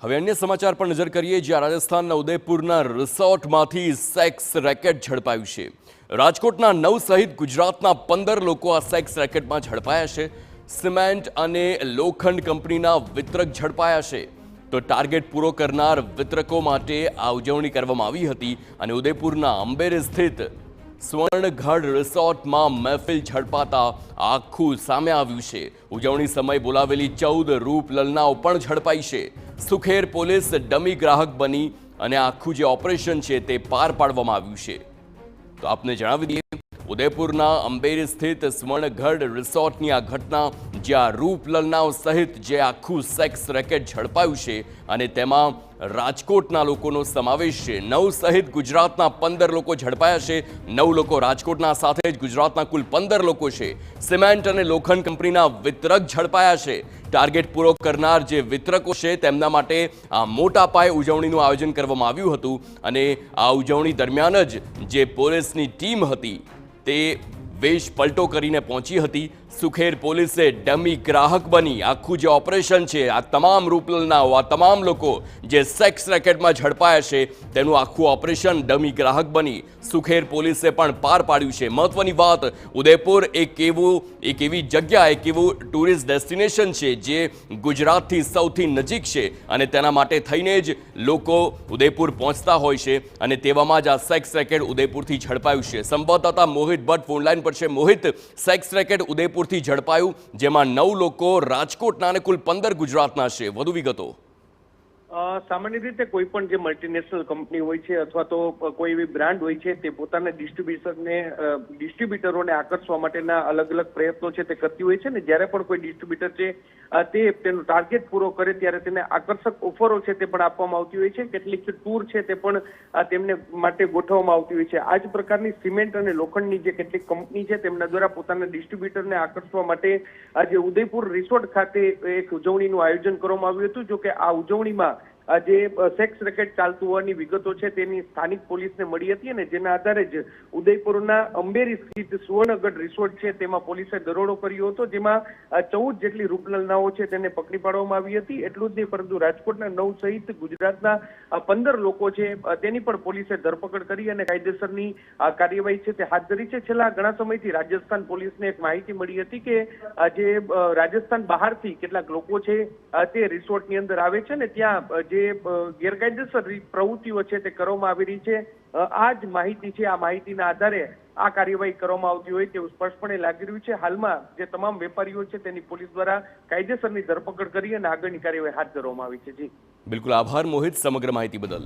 હવે અન્ય સમાચાર પર નજર કરીએ, જ્યાં રાજસ્થાનના ઉદયપુરના રિસોર્ટમાંથી સેક્સ રેકેટ ઝડપાયું છે। રાજકોટના 9 સહિત ગુજરાતના 15 લોકો આ સેક્સ રેકેટમાં ઝડપાયા છે। સિમેન્ટ અને લોખંડ કંપનીના વિતરક ઝડપાયા છે। તો ટાર્ગેટ પૂરો કરનાર વિતરકો માટે આ ઉજવણી કરવામાં આવી હતી અને ઉદયપુરના અંબેરી સ્થિત સ્વર્ણગઢ રિસોર્ટમાં મહેફિલ ઝડપાતા આખું સામે આવ્યું છે। ઉજવણી સમયે બોલાવેલી 14 રૂપ લલનાઓ પણ ઝડપાઈ છે। સુખેર પોલીસ ડમી ગ્રાહક બની અને આખું જે ઓપરેશન છે તે પાર પાડવામાં આવ્યું છે। તો આપને જણાવી દઈએ, ઉદયપુરના અંબેરી સ્થિત સ્વર્ણગઢ રિસોર્ટની આ ઘટના, જ્યાં રૂપ લલનાઓ સહિત જે આખું સેક્સ રેકેટ ઝડપાયું છે અને તેમાં રાજકોટના લોકોનો સમાવેશ છે। 9 સહિત ગુજરાતના 15 લોકો ઝડપાયા છે। 9 લોકો રાજકોટના સાથે જ ગુજરાતના કુલ 15 લોકો છે। સિમેન્ટ અને લોખંડ કંપનીના વિતરક ઝડપાયા છે। ટાર્ગેટ પૂરો કરનાર જે વિતરકો છે તેમના માટે આ મોટા પાયે ઉજવણીનું આયોજન કરવામાં આવ્યું હતું અને આ ઉજવણી દરમિયાન જ જે પોલીસની ટીમ હતી તે વેશ પલટો કરીને પહોંચી હતી। સુખેર પોલીસે ડમી ગ્રાહક બની આખું જે ઓપરેશન છે, આ તમામ રૂપલનાઓ, આ તમામ લોકો જે સેક્સ રેકેટમાં ઝડપાયા છે તેનું આખું ઓપરેશન ડમી ગ્રાહક બની સુખેર પોલીસે પણ પાર પાડ્યું છે। મહત્વની વાત, ઉદયપુર એક એવી જગ્યા, એક એવું ટુરિસ્ટ ડેસ્ટિનેશન છે જે ગુજરાતથી સૌથી નજીક છે અને તેના માટે થઈને જ લોકો ઉદયપુર પહોંચતા હોય છે અને તેવામાં જ આ સેક્સ રેકેટ ઉદયપુરથી ઝડપાયું છે। સંવાદદાતા મોહિત ભટ્ટ ફોનલાઈન પર છે। મોહિત, સેક્સ રેકેટ ઉદયપુરથી ઝડપાયું, જેમાં 9 લોકો રાજકોટના અને કુલ 15 ગુજરાતના છે। વધુ વિગતો? સામાન્ય રીતે કોઈ પણ જે મલ્ટીનેશનલ કંપની હોય છે અથવા તો કોઈ એવી બ્રાન્ડ હોય છે તે પોતાના ડિસ્ટ્રીબ્યુટરોને આકર્ષવા માટેના અલગ અલગ પ્રયત્નો છે તે કરતી હોય છે ને જ્યારે પણ કોઈ ડિસ્ટ્રીબ્યુટર છે તે તેનો ટાર્ગેટ પૂરો કરે ત્યારે તેને આકર્ષક ઓફરો છે તે પણ આપવામાં આવતી હોય છે। કેટલીક ટૂર છે તે પણ તેમને માટે ગોઠવવામાં આવતી હોય છે। આ જ પ્રકારની સિમેન્ટ અને લોખંડની જે કેટલીક કંપની છે તેમના દ્વારા પોતાના ડિસ્ટ્રીબ્યુટરને આકર્ષવા માટે આજે ઉદયપુર રિસોર્ટ ખાતે એક ઉજવણીનું આયોજન કરવામાં આવ્યું હતું। જો કે આ ઉજવણીમાં જે સેક્સ રેકેટ ચાલતું હોવાની વિગતો છે તેની સ્થાનિક પોલીસને મળી હતી અને જેના આધારે જ ઉદયપુરના અંબેરી સ્થિત સુવર્ણગઢ રિસોર્ટ છે તેમાં પોલીસે દરોડો કર્યો હતો, જેમાં 14 જેટલી રૂપલલનાઓ છે તેને પકડી પાડવામાં આવી હતી। એટલું જ નહીં, પરંતુ રાજકોટના 9 સહિત ગુજરાતના 15 લોકો છે તેની પણ પોલીસે ધરપકડ કરી અને કાયદેસરની કાર્યવાહી છે તે હાથ ધરી છે। છેલ્લા ઘણા સમયથી રાજસ્થાન પોલીસને એક માહિતી મળી હતી કે જે રાજસ્થાન બહારથી કેટલાક લોકો છે તે રિસોર્ટની અંદર આવે છે ને ત્યાં જે ગેરકાયદેસર પ્રવૃત્તિઓ છે તે કરવામાં આવી રહી છે। આ જ માહિતી છે, આ માહિતીના આધારે આ કાર્યવાહી કરવામાં આવતી હોય તેવું સ્પષ્ટપણે લાગી રહ્યું છે। હાલમાં જે તમામ વેપારીઓ છે તેની પોલીસ દ્વારા કાયદેસરની ધરપકડ કરી અને આગળની કાર્યવાહી હાથ ધરવામાં આવી છે। જી બિલકુલ, આભાર મોહિત સમગ્ર માહિતી બદલ।